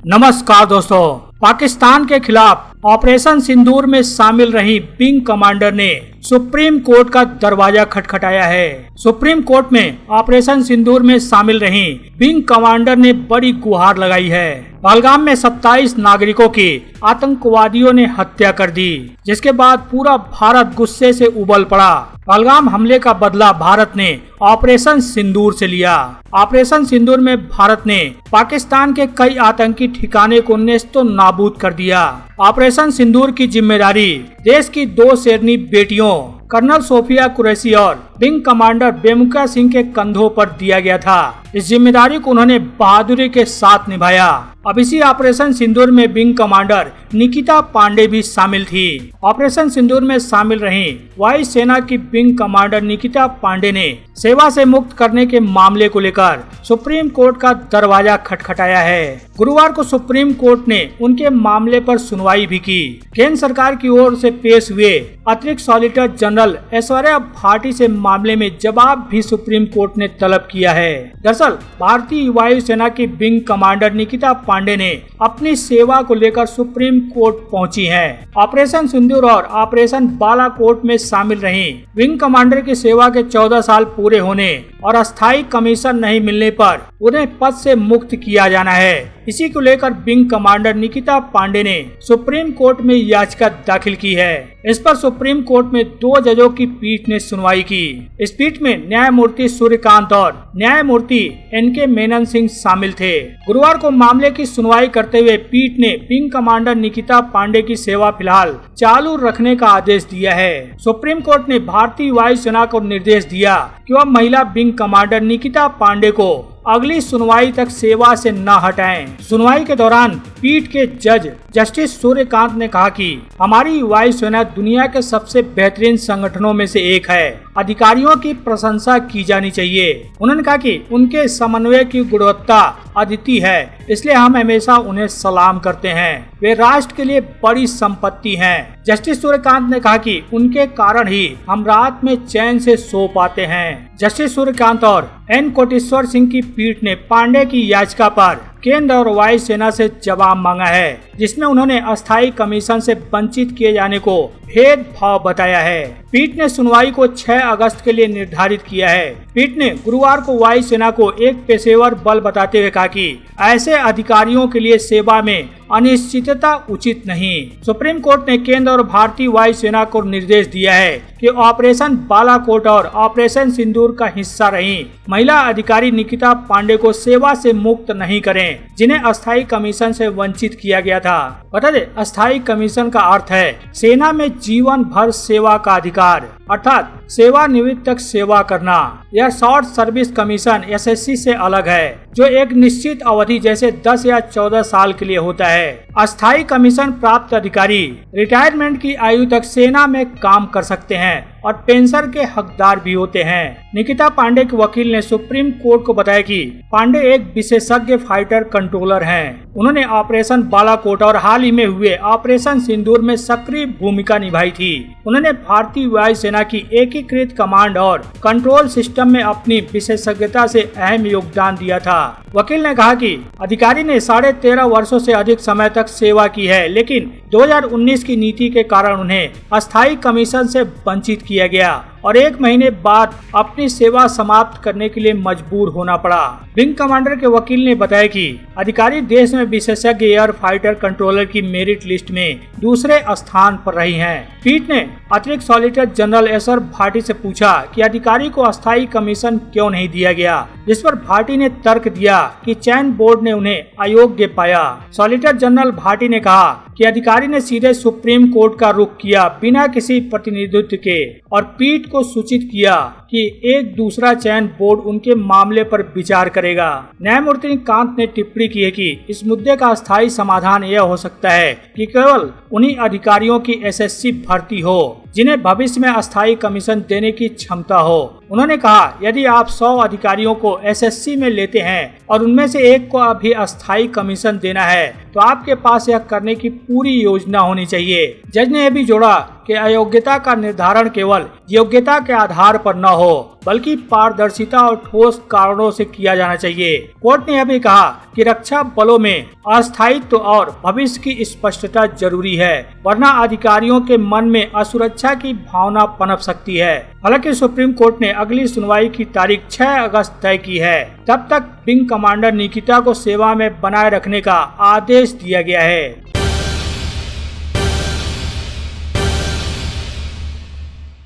नमस्कार दोस्तों, पाकिस्तान के खिलाफ ऑपरेशन सिंदूर में शामिल रही विंग कमांडर ने सुप्रीम कोर्ट का दरवाजा खटखटाया है। सुप्रीम कोर्ट में ऑपरेशन सिंदूर में शामिल रही विंग कमांडर ने बड़ी गुहार लगाई है। पहलगाम में 27 नागरिकों की आतंकवादियों ने हत्या कर दी, जिसके बाद पूरा भारत गुस्से से उबल पड़ा। पहलगाम हमले का बदला भारत ने ऑपरेशन सिंदूर से लिया। ऑपरेशन सिंदूर में भारत ने पाकिस्तान के कई आतंकी ठिकाने को नेस्तो नाबूद कर दिया। ऑपरेशन सिंदूर की जिम्मेदारी देश की 2 शेरनी बेटियों कर्नल सोफिया कुरैशी और विंग कमांडर बेमुका सिंह के कंधों पर दिया गया था। इस जिम्मेदारी को उन्होंने बहादुरी के साथ निभाया। अब इसी ऑपरेशन सिंदूर में विंग कमांडर निकिता पांडे भी शामिल थी। ऑपरेशन सिंदूर में शामिल रही वायु सेना की विंग कमांडर निकिता पांडे ने सेवा से मुक्त करने के मामले को लेकर सुप्रीम कोर्ट का दरवाजा खटखटाया है। गुरुवार को सुप्रीम कोर्ट ने उनके मामले पर सुनवाई भी की। केंद्र सरकार की ओर से पेश हुए अतिरिक्त सॉलिसिटर जनरल ऐश्वर्या भाटी से मामले में जवाब भी सुप्रीम कोर्ट ने तलब किया है। दरअसल भारतीय वायु सेना की विंग कमांडर निकिता पांडे ने अपनी सेवा को लेकर सुप्रीम कोर्ट पहुंची हैं। ऑपरेशन सिंदूर और ऑपरेशन बालाकोट में शामिल रही विंग कमांडर की सेवा के 14 साल पूरे होने और अस्थायी कमीशन नहीं मिलने पर उन्हें पद से मुक्त किया जाना है। इसी को लेकर विंग कमांडर निकिता पांडे ने सुप्रीम कोर्ट में याचिका दाखिल की है। इस पर सुप्रीम कोर्ट में 2 जजों की पीठ ने सुनवाई की। इस पीठ में न्यायमूर्ति सूर्यकांत और न्यायमूर्ति एनके मेनन सिंह शामिल थे। गुरुवार को मामले की सुनवाई करते हुए पीठ ने विंग कमांडर निकिता पांडे की सेवा फिलहाल चालू रखने का आदेश दिया है। सुप्रीम कोर्ट ने भारतीय वायु सेना को निर्देश दिया कि वह महिला विंग कमांडर निकिता पांडे को अगली सुनवाई तक सेवा से न हटाएं। सुनवाई के दौरान पीठ के जज जस्टिस सूर्यकांत ने कहा कि हमारी वायु सेना दुनिया के सबसे बेहतरीन संगठनों में से एक है। अधिकारियों की प्रशंसा की जानी चाहिए। उन्होंने कहा कि उनके समन्वय की गुणवत्ता अद्वितीय है, इसलिए हम हमेशा उन्हें सलाम करते हैं। वे राष्ट्र के लिए बड़ी संपत्ति हैं। जस्टिस सूर्यकांत ने कहा कि उनके कारण ही हम रात में चैन से सो पाते हैं। जस्टिस सूर्यकांत और एन कोटेश्वर सिंह की पीठ ने पांडे की याचिका पर केंद्र और वायु सेना से जवाब मांगा है, जिसमें उन्होंने अस्थायी कमीशन से वंचित किए जाने को भेदभाव बताया है। पीठ ने सुनवाई को 6 अगस्त के लिए निर्धारित किया है। पीठ ने गुरुवार को वायु सेना को एक पेशेवर बल बताते हुए कहा कि ऐसे अधिकारियों के लिए सेवा में अनिश्चितता उचित नहीं। सुप्रीम कोर्ट ने केंद्र और भारतीय वायु सेना को निर्देश दिया है कि ऑपरेशन बालाकोट और ऑपरेशन सिंदूर का हिस्सा रही महिला अधिकारी निकिता पांडे को सेवा से मुक्त नहीं करें, जिन्हें अस्थायी कमीशन से वंचित किया गया था। बता दें, अस्थायी कमीशन का अर्थ है सेना में जीवन भर सेवा का अधिकार, अर्थात सेवानिवृत्ति तक सेवा करना। यह शॉर्ट सर्विस कमीशन एसएससी से अलग है, जो एक निश्चित अवधि जैसे 10 या 14 साल के लिए होता है। अस्थायी कमीशन प्राप्त अधिकारी रिटायरमेंट की आयु तक सेना में काम कर सकते हैं और पेंशन के हकदार भी होते हैं। निकिता पांडे के वकील ने सुप्रीम कोर्ट को बताया कि पांडे एक विशेषज्ञ फाइटर कंट्रोलर हैं। उन्होंने ऑपरेशन बालाकोट और हाल ही में हुए ऑपरेशन सिंदूर में सक्रिय भूमिका निभाई थी। उन्होंने भारतीय वायु सेना की एकीकृत कमांड और कंट्रोल सिस्टम में अपनी विशेषज्ञता से अहम योगदान दिया था। वकील ने कहा कि अधिकारी ने 13.5 वर्षों से अधिक समय तक सेवा की है, लेकिन 2019 की नीति के कारण उन्हें अस्थायी कमीशन से वंचित किया गया और 1 महीने बाद अपनी सेवा समाप्त करने के लिए मजबूर होना पड़ा। विंग कमांडर के वकील ने बताया कि अधिकारी देश में विशेषज्ञ एयर फाइटर कंट्रोलर की मेरिट लिस्ट में दूसरे स्थान पर रही हैं। पीठ ने अतिरिक्त सॉलिसिटर जनरल ऐश्वर्या भाटी से पूछा कि अधिकारी को अस्थायी कमीशन क्यों नहीं दिया गया, जिस पर भाटी ने तर्क दिया कि चयन बोर्ड ने उन्हें अयोग्य पाया। सॉलिसिटर जनरल भाटी ने कहा कि अधिकारी ने सीधे सुप्रीम कोर्ट का रुख किया बिना किसी प्रतिनिधित्व के और पीठ को सूचित किया कि एक दूसरा चयन बोर्ड उनके मामले पर विचार करेगा। न्यायमूर्ति कांत ने टिप्पणी की है कि इस मुद्दे का अस्थायी समाधान यह हो सकता है कि केवल उन्हीं अधिकारियों की एसएससी भर्ती हो जिन्हें भविष्य में अस्थायी कमीशन देने की क्षमता हो। उन्होंने कहा, यदि आप 100 अधिकारियों को एसएससी में लेते हैं और उनमें से एक को अभी अस्थायी कमीशन देना है, तो आपके पास यह करने की पूरी योजना होनी चाहिए। जज ने यह भी जोड़ा कि अयोग्यता का निर्धारण केवल योग्यता के आधार पर न हो, हो, बल्कि पारदर्शिता और ठोस कारणों से किया जाना चाहिए। कोर्ट ने यह भी कहा कि रक्षा बलों में अस्थायित्व और भविष्य की स्पष्टता जरूरी है, वरना अधिकारियों के मन में असुरक्षा की भावना पनप सकती है। हालांकि सुप्रीम कोर्ट ने अगली सुनवाई की तारीख 6 अगस्त तय की है। तब तक विंग कमांडर निकिता को सेवा में बनाए रखने का आदेश दिया गया है।